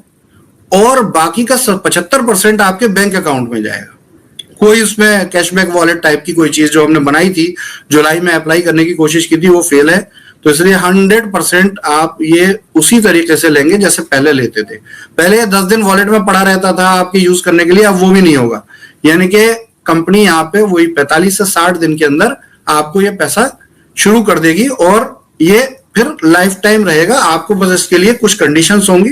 और बाकी का 75% आपके बैंक अकाउंट में जाएगा। कोई उसमें कैशबैक वॉलेट टाइप की कोई चीज जो हमने बनाई थी, जुलाई में अप्लाई करने की कोशिश की थी, वो फेल है। तो इसलिए 100% आप ये उसी तरीके से लेंगे जैसे पहले लेते थे। पहले 10 दिन वॉलेट में पड़ा रहता था आपके यूज करने के लिए, अब वो भी नहीं होगा। यानी कि कंपनी यहाँ पे वही 45 से 60 दिन के अंदर आपको ये पैसा शुरू कर देगी और ये फिर लाइफ टाइम रहेगा। आपको बस इसके लिए कुछ कंडीशंस होंगी,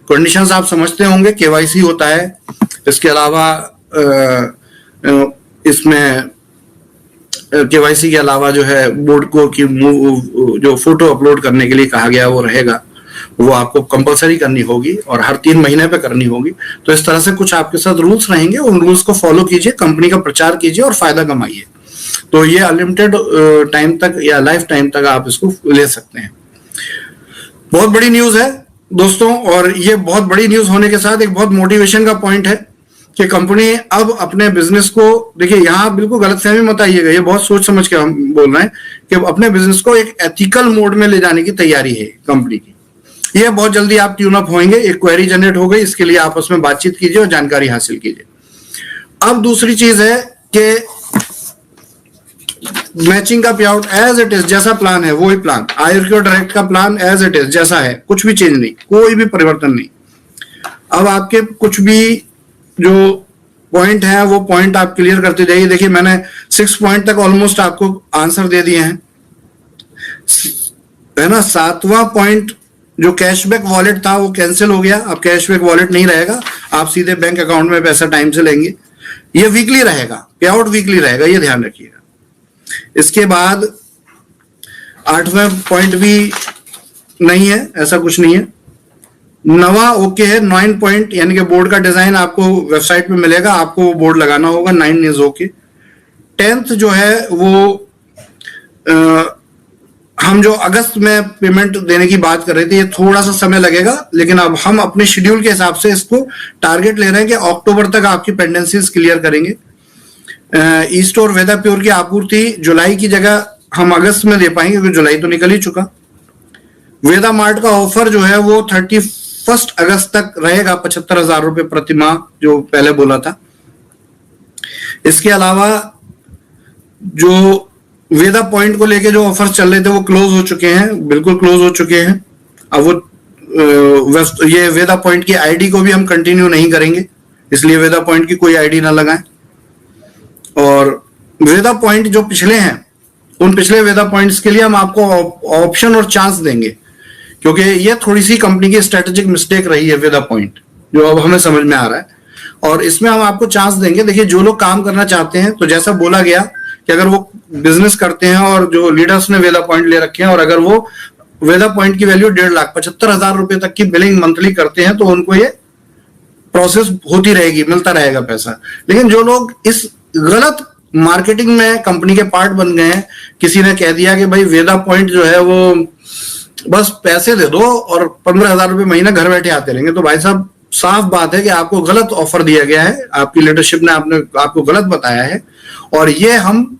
कंडीशंस आप समझते होंगे, केवाईसी होता है, इसके अलावा इसमें केवाईसी के अलावा जो है बोर्ड को की जो फोटो अपलोड करने के लिए कहा गया वो रहेगा, वो आपको कंपलसरी करनी होगी और हर 3 महीने पे करनी होगी। तो इस तरह से कुछ आपके साथ रूल्स रहेंगे, उन रूल्स को फॉलो कीजिए, कंपनी का प्रचार कीजिए और फायदा कमाइए। तो ये अनलिमिटेड टाइम तक या लाइफ टाइम तक आप इसको ले सकते हैं। बहुत बड़ी न्यूज है दोस्तों, और ये बहुत बड़ी न्यूज होने के साथ एक बहुत मोटिवेशन का पॉइंट है कि कंपनी अब अपने बिजनेस को, देखिए यहाँ बिल्कुल गलतफहमी मत आइएगा, ये बहुत सोच समझ के हम बोल रहे हैं कि अपने बिजनेस को एक एथिकल मोड में ले जाने की तैयारी है कंपनी की। ये बहुत जल्दी आप ट्यून अप होंगे, एक क्वेरी जनरेट हो गई, इसके लिए आपस में बातचीत कीजिए और जानकारी हासिल कीजिए। अब दूसरी चीज है कि मैचिंग का पे आउट एज इट इज, जैसा प्लान है वही प्लान, आयुर्वेद डायरेक्ट का प्लान एज इट इज जैसा है, कुछ भी चेंज नहीं, कोई भी परिवर्तन नहीं। अब आपके कुछ भी जो पॉइंट है वो पॉइंट आप क्लियर करते जाइए। देखिए मैंने 6 पॉइंट तक ऑलमोस्ट आपको आंसर दे दिए हैं, है ना। 7वां पॉइंट जो कैशबैक वॉलेट था वो कैंसिल हो गया, अब कैशबैक वॉलेट नहीं रहेगा, आप सीधे बैंक अकाउंट में पैसा टाइम से लेंगे। ये वीकली रहेगा, पे आउट वीकली रहेगा, ये ध्यान रखिएगा। इसके बाद 8वां पॉइंट भी नहीं है, ऐसा कुछ नहीं है। 9वां ओके है, 9 पॉइंट यानी कि बोर्ड का डिजाइन आपको वेबसाइट में मिलेगा, आपको वो बोर्ड लगाना होगा, 9 इज ओके। 10th जो है वो हम जो अगस्त में पेमेंट देने की बात कर रहे थे, ये थोड़ा सा समय लगेगा, लेकिन अब हम अपने शेड्यूल के हिसाब से इसको टारगेट ले रहे हैं कि अक्टूबर तक आपकी पेंडेंसीज क्लियर करेंगे। ईस्ट और वेदा प्योर की आपूर्ति जुलाई की जगह हम अगस्त में दे पाएंगे, क्योंकि जुलाई तो निकल ही चुका। वेदा मार्ट का ऑफर जो है वो 31 अगस्त तक रहेगा, 75,000 रुपए प्रति माह जो पहले बोला था। इसके अलावा जो वेदा पॉइंट को लेके जो ऑफर्स चल रहे थे वो क्लोज हो चुके हैं, बिल्कुल क्लोज हो चुके हैं। अब वो ये वेदा पॉइंट की आईडी को भी हम कंटिन्यू नहीं करेंगे, इसलिए वेदा पॉइंट की कोई आईडी ना लगाएं। और वेदा पॉइंट जो पिछले हैं, उन पिछले वेदा पॉइंट्स के लिए हम आपको ऑप्शन और चांस देंगे, क्योंकि ये थोड़ी सी कंपनी की स्ट्रेटेजिक मिस्टेक रही है वेदा पॉइंट, जो अब हमें समझ में आ रहा है, और इसमें हम आपको चांस देंगे। देखिए जो लोग काम करना चाहते हैं, तो जैसा बोला गया कि अगर वो बिजनेस करते हैं और जो लीडर्स ने वेदा पॉइंट ले रखे हैं और अगर वो वेदा पॉइंट की वैल्यू 1,75,000 रुपए तक की बिलिंग मंथली करते हैं, तो उनको ये प्रोसेस होती रहेगी, मिलता रहेगा पैसा। लेकिन जो लोग इस गलत मार्केटिंग में कंपनी के पार्ट बन गए हैं, किसी ने कह दिया कि भाई वेदा पॉइंट जो है वो बस पैसे दे दो और 15,000 रुपए महीना घर बैठे आते रहेंगे, तो भाई साहब साफ बात है कि आपको गलत ऑफर दिया गया है, आपकी लीडरशिप ने आपको गलत बताया है। और ये हम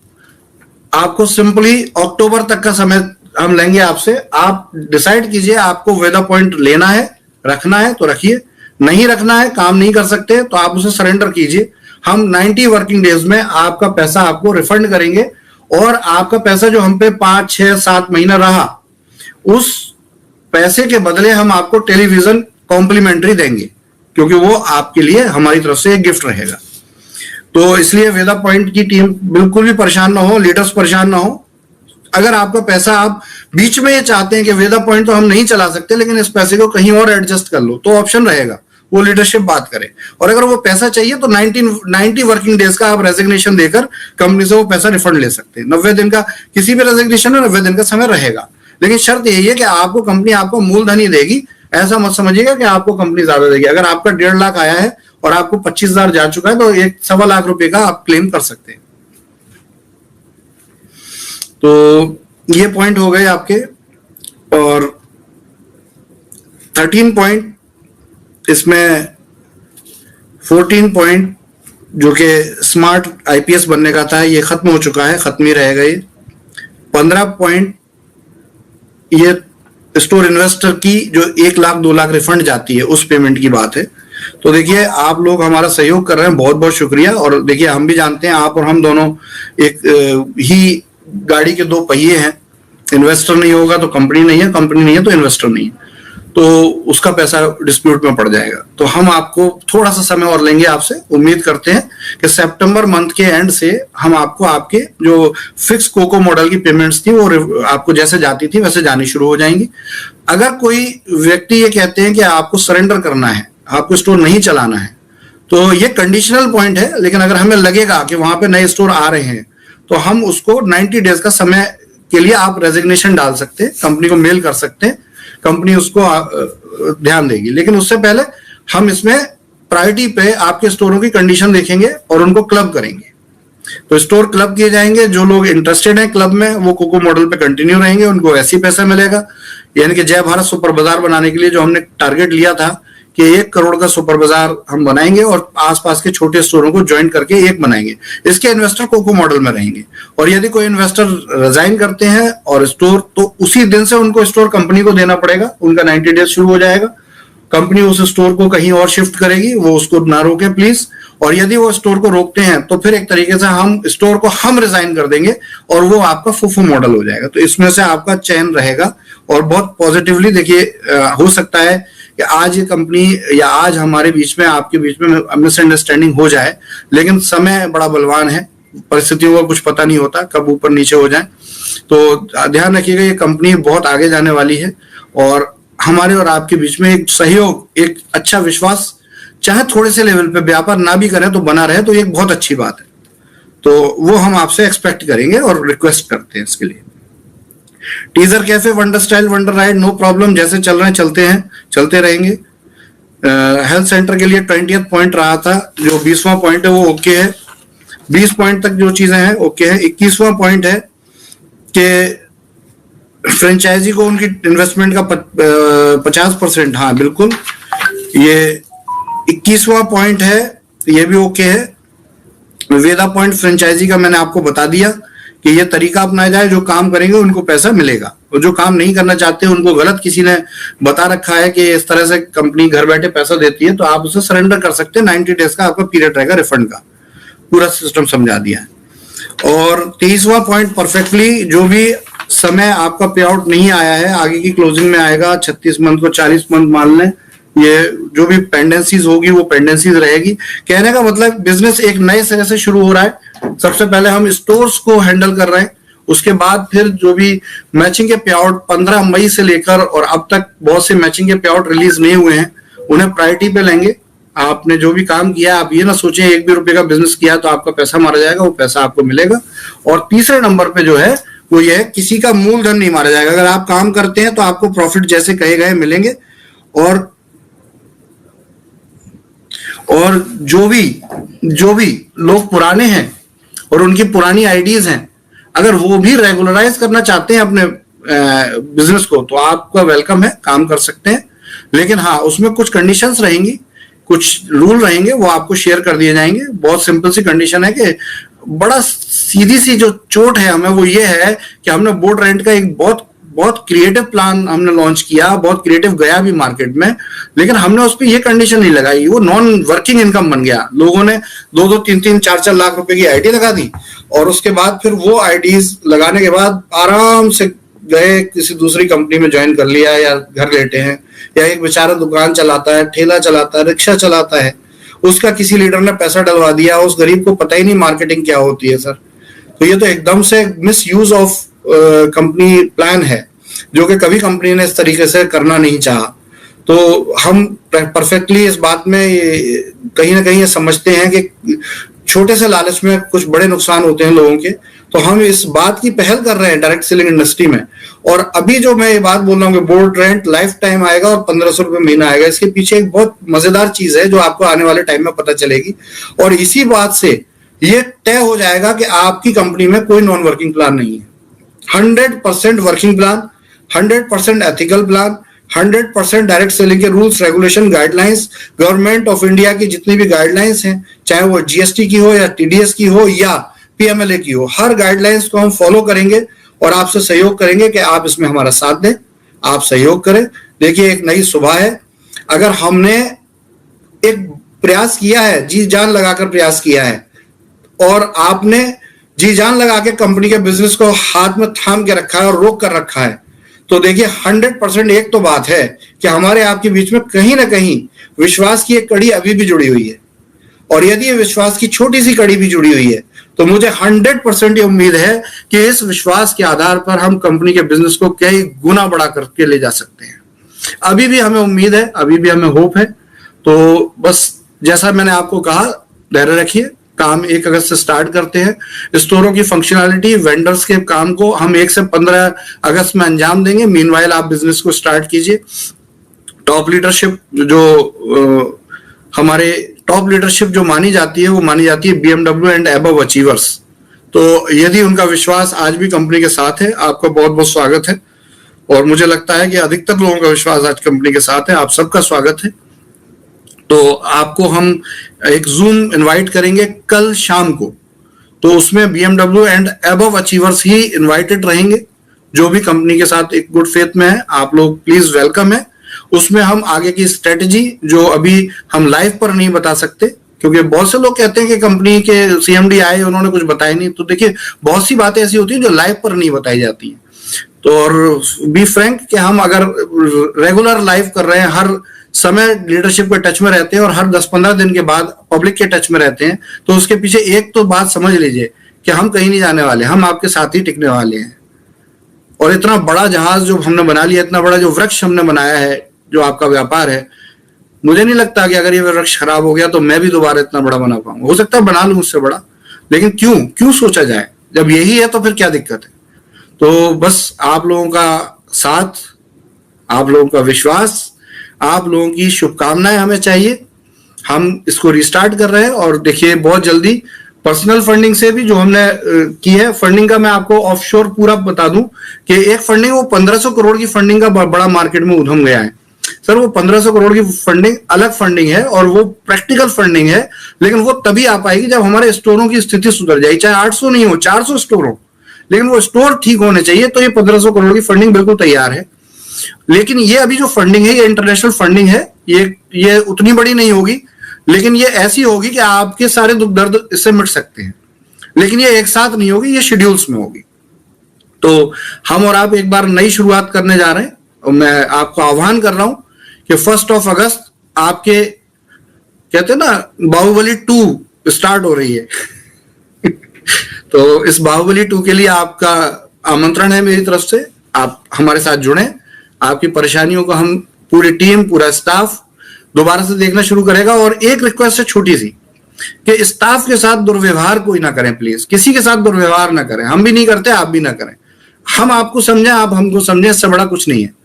आपको सिंपली अक्टूबर तक का समय हम लेंगे आपसे, आप डिसाइड कीजिए आपको वेदा पॉइंट लेना है, रखना है तो रखिए, नहीं रखना है, काम नहीं कर सकते तो आप उसे सरेंडर कीजिए। हम 90 वर्किंग डेज में आपका पैसा आपको रिफंड करेंगे, और आपका पैसा जो हम पे 5, 6, 7 महीना रहा, उस पैसे के बदले हम आपको टेलीविजन कॉम्प्लीमेंट्री देंगे, क्योंकि वो आपके लिए हमारी तरफ से एक गिफ्ट रहेगा। तो इसलिए वेदा पॉइंट की टीम बिल्कुल भी परेशान ना हो, लीडर्स परेशान ना हो। अगर आपका पैसा आप बीच में ये चाहते हैं कि वेदा पॉइंट तो हम नहीं चला सकते, लेकिन इस पैसे को कहीं और एडजस्ट कर लो, तो ऑप्शन रहेगा, वो लीडरशिप बात करे। और अगर वो पैसा चाहिए तो 90 वर्किंग डेज का आप रेजिग्नेशन देकर कंपनी से वो पैसा रिफंड ले सकते हैं। 90 दिन का किसी भी रेजिग्नेशन में 90 दिन का समय रहेगा, लेकिन शर्त यही है कि आपको कंपनी आपको मूलधन ही देगी। ऐसा मत समझिएगा कि आपको कंपनी ज्यादा देगी। अगर आपका 1.5 लाख आया है और आपको 25,000 जा चुका है, तो 1.25 लाख रुपए का आप क्लेम कर सकते हैं। तो ये पॉइंट हो गए आपके। और 13 पॉइंट, इसमें 14 पॉइंट जो कि स्मार्ट आईपीएस बनने का था, ये खत्म हो चुका है, खत्म ही रहेगा ये। 15 पॉइंट ये स्टोर इन्वेस्टर की जो 1 लाख 2 लाख रिफंड जाती है, उस पेमेंट की बात है। तो देखिए आप लोग हमारा सहयोग कर रहे हैं, बहुत बहुत शुक्रिया। और देखिए हम भी जानते हैं, आप और हम दोनों एक ही गाड़ी के 2 पहिए हैं। इन्वेस्टर नहीं होगा तो कंपनी नहीं है, कंपनी नहीं है तो इन्वेस्टर नहीं है। तो उसका पैसा डिस्प्यूट में पड़ जाएगा। तो हम आपको थोड़ा सा समय और लेंगे आपसे, उम्मीद करते हैं कि सितंबर मंथ के एंड से हम आपको आपके जो फिक्स कोको मॉडल की पेमेंट्स थी वो आपको जैसे जाती थी वैसे जानी शुरू हो जाएंगी। अगर कोई व्यक्ति ये कहते हैं कि आपको सरेंडर करना है, आपको स्टोर नहीं चलाना है, तो ये कंडीशनल पॉइंट है, लेकिन अगर हमें लगेगा कि वहां पे नए स्टोर आ रहे हैं तो हम उसको 90 डेज का समय के लिए आप रेजिग्नेशन डाल सकते हैं, कंपनी को मेल कर सकते हैं, कंपनी उसको ध्यान देगी। लेकिन उससे पहले हम इसमें प्रायोरिटी पे आपके स्टोरों की कंडीशन देखेंगे और उनको क्लब करेंगे। तो स्टोर क्लब किए जाएंगे, जो लोग इंटरेस्टेड हैं क्लब में वो कोको मॉडल पे कंटिन्यू रहेंगे, उनको ऐसी पैसा मिलेगा। यानी कि जय भारत सुपर बाजार बनाने के लिए जो हमने टारगेट लिया था कि 1 करोड़ का सुपर बाजार हम बनाएंगे और आसपास के छोटे स्टोरों को ज्वाइन करके एक बनाएंगे, इसके इन्वेस्टर कोको मॉडल में रहेंगे। और यदि कोई इन्वेस्टर रिजाइन करते हैं और स्टोर, तो उसी दिन से उनको स्टोर कंपनी को देना पड़ेगा, उनका 90 डेज शुरू हो जाएगा। कंपनी उस स्टोर को कहीं और शिफ्ट करेगी, वो उसको ना रोके प्लीज। और यदि वो स्टोर को रोकते हैं तो फिर एक तरीके से हम स्टोर को हम रिजाइन कर देंगे और वो आपका फुफू मॉडल हो जाएगा। तो इसमें से आपका चयन रहेगा और बहुत पॉजिटिवली देखिए, हो सकता है कि आज ये कंपनी या आज हमारे बीच में आपके बीच में मिसअंडरस्टैंडिंग हो जाए, लेकिन समय बड़ा बलवान है, परिस्थितियों का कुछ पता नहीं होता कब ऊपर नीचे हो जाए। तो ध्यान रखिएगा, ये कंपनी बहुत आगे जाने वाली है और हमारे और आपके बीच में एक सहयोग, एक अच्छा विश्वास, चाहे थोड़े से लेवल पे व्यापार ना भी करें तो बना रहे, तो एक बहुत अच्छी बात है। तो वो हम आपसे एक्सपेक्ट करेंगे और रिक्वेस्ट करते हैं इसके लिए। Teaser cafe, wonder style, wonder ride, no problem, जैसे चल रहे हैं चलते हैं, चलते रहेंगे। हेल्थ सेंटर के लिए 20th पॉइंट रहा था, जो 20वां पॉइंट है वो ओके है, 20 पॉइंट तक जो चीजें हैं ओके है। 21वां पॉइंट है कि फ्रेंचाइजी को उनकी इन्वेस्टमेंट का 50%, हाँ बिल्कुल, ये 21वां पॉइंट है, ये भी ओके है। वेदा पॉइंट फ्रेंचाइजी का मैंने आपको बता दिया कि ये तरीका अपनाया जाए, जो काम करेंगे उनको पैसा मिलेगा और जो काम नहीं करना चाहते उनको गलत किसी ने बता रखा है कि इस तरह से कंपनी घर बैठे पैसा देती है, तो आप उसे सरेंडर कर सकते हैं। 90 डेज का आपका पीरियड रहेगा रिफंड का, पूरा सिस्टम समझा दिया है। और 23वां पॉइंट परफेक्टली, जो भी समय आपका पे आउट नहीं आया है, आगे की क्लोजिंग में आएगा, 36 मंथ को 40 मंथ मान लें, ये जो भी पेंडेंसीज होगी वो पेंडेंसीज रहेगी। कहने का मतलब बिजनेस एक नए सिरे से शुरू हो रहा है। सबसे पहले हम स्टोर्स को हैंडल कर रहे हैं, उसके बाद फिर जो भी मैचिंग के पे आउट 15 मई से लेकर और अब तक बहुत से मैचिंग के पे आउट रिलीज नहीं हुए हैं, उन्हें प्रायोरिटी पे लेंगे। आपने जो भी काम किया, आप ये ना सोचें 1 भी रुपए का बिजनेस किया तो आपका पैसा मारा जाएगा, वो पैसा आपको मिलेगा। और तीसरे नंबर पे जो है वो ये है, किसी का मूलधन नहीं मारा जाएगा। अगर आप काम करते हैं तो आपको प्रॉफिट जैसे कहे गए मिलेंगे। और जो भी लोग पुराने हैं और उनकी पुरानी आईडीज हैं, अगर वो भी रेगुलराइज करना चाहते हैं अपने बिजनेस को, तो आपका वेलकम है, काम कर सकते हैं। लेकिन हाँ, उसमें कुछ कंडीशंस रहेंगी, कुछ रूल रहेंगे, वो आपको शेयर कर दिए जाएंगे। बहुत सिंपल सी कंडीशन है कि बड़ा सीधी सी जो चोट है हमें, वो ये है कि हमने बोट रेंट का एक बहुत क्रिएटिव प्लान हमने लॉन्च किया, बहुत क्रिएटिव गया भी मार्केट में, लेकिन हमने उस पर ये कंडीशन नहीं लगाई, वो नॉन वर्किंग इनकम बन गया। लोगों ने 2-2, 3-3, 4-4 लाख रुपए की आईडी लगा दी और उसके बाद फिर वो आईडीज लगाने के बाद आराम से गए किसी दूसरी कंपनी में ज्वाइन कर लिया, या घर लेटे हैं, या एक बेचारा दुकान चलाता है, ठेला चलाता है, रिक्शा चलाता है, उसका किसी लीडर ने पैसा डलवा दिया, उस गरीब को पता ही नहीं मार्केटिंग क्या होती है सर। तो ये तो एकदम से miss use of company plan है, जो कि कभी कंपनी ने इस तरीके से करना नहीं चाहा। तो हम परफेक्टली इस बात में कहीं ना कहीं ये समझते हैं कि छोटे से लालच में कुछ बड़े नुकसान होते हैं लोगों के। तो हम इस बात की पहल कर रहे हैं डायरेक्ट सेलिंग इंडस्ट्री में। और अभी जो मैं ये बात बोल रहा हूँ कि बोर्ड रेंट लाइफ टाइम आएगा और 1500 रुपये महीना आएगा, इसके पीछे एक बहुत मजेदार चीज है जो आपको आने वाले टाइम में पता चलेगी। और इसी बात से ये तय हो जाएगा कि आपकी कंपनी में कोई नॉन वर्किंग प्लान नहीं है। 100% working plan, 100% ethical plan, 100% direct selling के rules, regulation, guidelines, government of India की जितनी भी गाइडलाइंस हैं, चाहे वो जीएसटी की हो या टीडीएस की हो या पीएमएलए की हो, हर गाइडलाइंस को हम फॉलो करेंगे और आपसे सहयोग करेंगे कि आप इसमें हमारा साथ दें, आप सहयोग करें। देखिए, एक नई सुबह है। अगर हमने एक प्रयास किया है, जी जान लगाकर प्रयास किया है, और आपने जी जान लगा के कंपनी के बिजनेस को हाथ में थाम के रखा है और रोक कर रखा है, तो देखिए 100% एक तो बात है कि हमारे आपके बीच में कहीं ना कहीं विश्वास की एक कड़ी अभी भी जुड़ी हुई है, और यदि ये विश्वास की छोटी सी कड़ी भी जुड़ी हुई है तो मुझे 100% ये उम्मीद है कि इस विश्वास के आधार पर हम कंपनी के बिजनेस को कई गुना बड़ा करके ले जा सकते हैं। अभी भी हमें उम्मीद है, अभी भी हमें होप है। तो बस जैसा मैंने आपको कहा, धैर्य रखिए, काम 1 अगस्त से स्टार्ट करते हैं। स्टोरों की फंक्शनैलिटी, वेंडर्स के काम को हम 1 से 15 अगस्त में अंजाम देंगे। मीनवाइल आप बिजनेस को स्टार्ट कीजिए। टॉप लीडरशिप जो हमारे टॉप लीडरशिप जो मानी जाती है वो मानी जाती है BMW एंड अबव अचीवर्स। तो यदि उनका विश्वास आज भी कंपनी के साथ है, आपका बहुत बहुत स्वागत है। और मुझे लगता है कि अधिकतर लोगों का विश्वास आज कंपनी के साथ है। आप सबका स्वागत है। तो आपको हम एक जूम इनवाइट करेंगे कल शाम को, तो उसमें BMW and above achievers he invited रहेंगे। जो भी कंपनी के साथ एक गुड फेथ में है, आप लोग प्लीज वेलकम है। उसमें हम आगे की स्ट्रेटजी जो अभी हम लाइव पर नहीं बता सकते, क्योंकि बहुत से लोग कहते हैं कि कंपनी के CMD आए, उन्होंने कुछ बताया नहीं। तो देखिए बहुत सी बातें ऐसी होती है जो लाइव पर नहीं बताई जाती हैं। तो और बी फ्रैंक कि हम अगर रेगुलर लाइव कर रहे हैं, हर समय लीडरशिप के टच में रहते हैं और हर 10-15 दिन के बाद पब्लिक के टच में रहते हैं, तो उसके पीछे एक तो बात समझ लीजिए कि हम कहीं नहीं जाने वाले, हम आपके साथ ही टिकने वाले हैं। और इतना बड़ा जहाज जो हमने बना लिया, इतना बड़ा जो वृक्ष हमने बनाया है, जो आपका व्यापार है, मुझे नहीं लगता कि अगर ये वृक्ष खराब हो गया तो मैं भी दोबारा इतना बड़ा बना पाऊंगा। हो सकता है बना लूं उससे बड़ा, लेकिन क्यों सोचा जाए, जब यही है तो फिर क्या दिक्कत है। तो बस आप लोगों का साथ, आप लोगों का विश्वास, आप लोगों की शुभकामनाएं हमें चाहिए। हम इसको रिस्टार्ट कर रहे हैं और देखिए बहुत जल्दी पर्सनल फंडिंग से भी जो हमने की है, फंडिंग का मैं आपको ऑफशोर पूरा बता दूं कि एक फंडिंग वो 1500 करोड़ की फंडिंग का बड़ा मार्केट में उधम गया है। सर वो 1500 करोड़ की फंडिंग अलग फंडिंग है और वो प्रैक्टिकल फंडिंग है, लेकिन वो तभी आ पाएगी जब हमारे स्टोरों की स्थिति सुधर जाए। चाहे 800 नहीं हो, 400 स्टोर हो, लेकिन वो स्टोर ठीक होने चाहिए। तो ये 1500 करोड़ की फंडिंग बिल्कुल तैयार है। लेकिन ये अभी जो फंडिंग है ये इंटरनेशनल फंडिंग है, ये उतनी बड़ी नहीं होगी, लेकिन ये ऐसी होगी कि आपके सारे दुख दर्द इससे मिट सकते हैं। लेकिन ये एक साथ नहीं होगी, ये शेड्यूल्स में होगी। तो हम और आप एक बार नई शुरुआत करने जा रहे हैं और मैं आपको आह्वान कर रहा हूं कि 1 अगस्त आपके कहते हैं ना बाहुबली 2 स्टार्ट हो रही है। तो इस बाहुबली 2 के लिए आपका आमंत्रण है मेरी तरफ से। आप हमारे साथ जुड़े, आपकी परेशानियों को हम पूरी टीम, पूरा स्टाफ दोबारा से देखना शुरू करेगा। और एक रिक्वेस्ट है छोटी सी कि स्टाफ के साथ दुर्व्यवहार कोई ना करें, प्लीज किसी के साथ दुर्व्यवहार ना करें। हम भी नहीं करते, आप भी ना करें। हम आपको समझें, आप हमको समझें, इससे बड़ा कुछ नहीं है।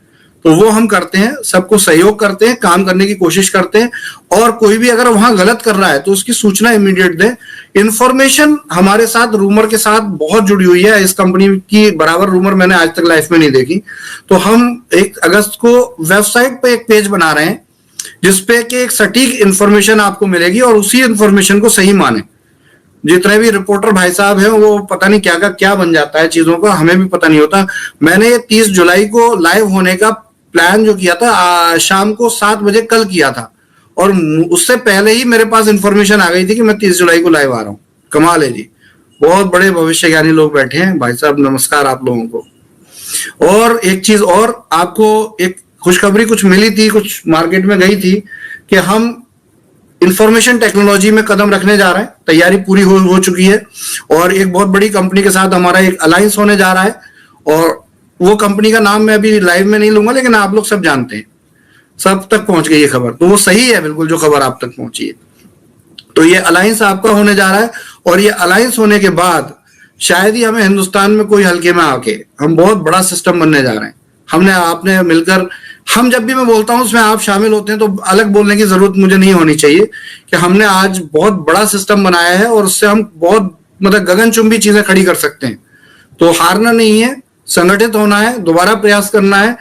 तो वो हम करते हैं, सबको सहयोग करते हैं, काम करने की कोशिश करते हैं। और कोई भी अगर वहां गलत कर रहा है तो उसकी सूचना इमीडिएट दें। इंफॉर्मेशन हमारे साथ रूमर के साथ बहुत जुड़ी हुई है। इस कंपनी की बराबर रूमर मैंने आज तक लाइफ में नहीं देखी। तो हम 1 अगस्त को वेबसाइट पे एक पेज बना रहे हैं जिसपे कि एक सटीक इंफॉर्मेशन आपको मिलेगी और उसी इंफॉर्मेशन को सही माने। जितने भी रिपोर्टर भाई साहब हैं वो पता नहीं क्या का क्या बन जाता है चीजों का, हमें भी पता नहीं होता। मैंने 30 जुलाई को लाइव होने का प्लान जो किया था शाम को 7 बजे कल किया था, और उससे पहले ही मेरे पास इंफॉर्मेशन आ गई थी कि मैं 30 जुलाई को लाइव आ रहा हूँ। कमाल है जी, बहुत बड़े भविष्य ज्ञानी लोग बैठे हैं भाई साहब, नमस्कार आप लोगों को। और एक चीज और, आपको एक खुशखबरी कुछ मिली थी, कुछ मार्केट में गई थी कि हम इंफॉर्मेशन टेक्नोलॉजी में कदम रखने जा रहे हैं। तैयारी पूरी हो चुकी है और एक बहुत बड़ी कंपनी के साथ हमारा एक अलायंस होने जा रहा है। और वो कंपनी का नाम मैं अभी लाइव में नहीं लूंगा, लेकिन आप लोग सब जानते हैं, सब तक पहुंच गई है खबर। तो वो सही है बिल्कुल जो खबर आप तक पहुंची है। तो ये अलायंस आपका होने जा रहा है और ये अलायंस होने के बाद शायद ही हमें हिंदुस्तान में कोई हल्के में आके, हम बहुत बड़ा सिस्टम बनने जा रहे हैं। हमने आपने मिलकर, हम जब भी मैं बोलता हूं उसमें आप शामिल होते हैं तो अलग बोलने की जरूरत मुझे नहीं होनी चाहिए कि हमने आज बहुत बड़ा सिस्टम बनाया है और उससे हम बहुत मतलब गगनचुंबी चीजें खड़ी कर सकते हैं। तो हारना नहीं है, संगठित होना है, दोबारा प्रयास करना है।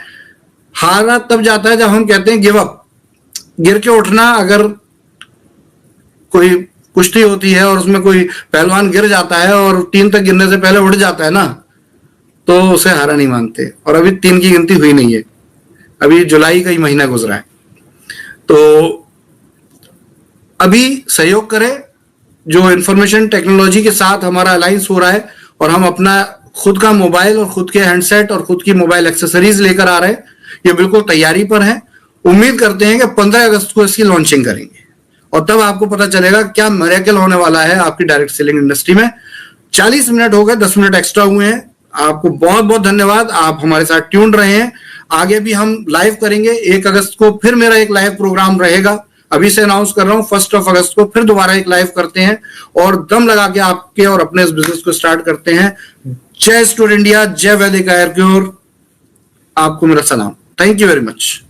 हारना तब जाता है जब हम कहते हैं गिव अप, गिर के उठना। अगर कोई कुश्ती होती है और उसमें कोई पहलवान गिर जाता है और 3 तक गिरने से पहले उठ जाता है ना, तो उसे हारा नहीं मानते। और अभी 3 की गिनती हुई नहीं है, अभी जुलाई का ही महीना गुजरा है। तो अभी सहयोग करें। जो इंफॉर्मेशन टेक्नोलॉजी के साथ हमारा अलायंस हो रहा है और हम अपना खुद का मोबाइल और खुद के हैंडसेट और खुद की मोबाइल एक्सेसरीज लेकर आ रहे हैं। ये बिल्कुल तैयारी पर है। उम्मीद करते हैं कि 15 अगस्त को इसकी लॉन्चिंग करेंगे और तब आपको पता चलेगा क्या मिरेकल होने वाला है आपकी डायरेक्ट सेलिंग इंडस्ट्री में। 40 मिनट हो गए, 10 मिनट एक्स्ट्रा हुए हैं। आपको बहुत बहुत धन्यवाद, आप हमारे साथ ट्यून रहे हैं। आगे भी हम लाइव करेंगे। 1 अगस्त को फिर मेरा एक लाइव प्रोग्राम रहेगा, अभी से अनाउंस कर रहा हूं। 1 अगस्त को फिर दोबारा एक लाइव करते हैं और दम लगा के आपके और अपने इस बिजनेस को स्टार्ट करते हैं। जय स्टोर इंडिया, जय वैदिक आयुर्वेद, आपको मेरा सलाम। Thank you very much.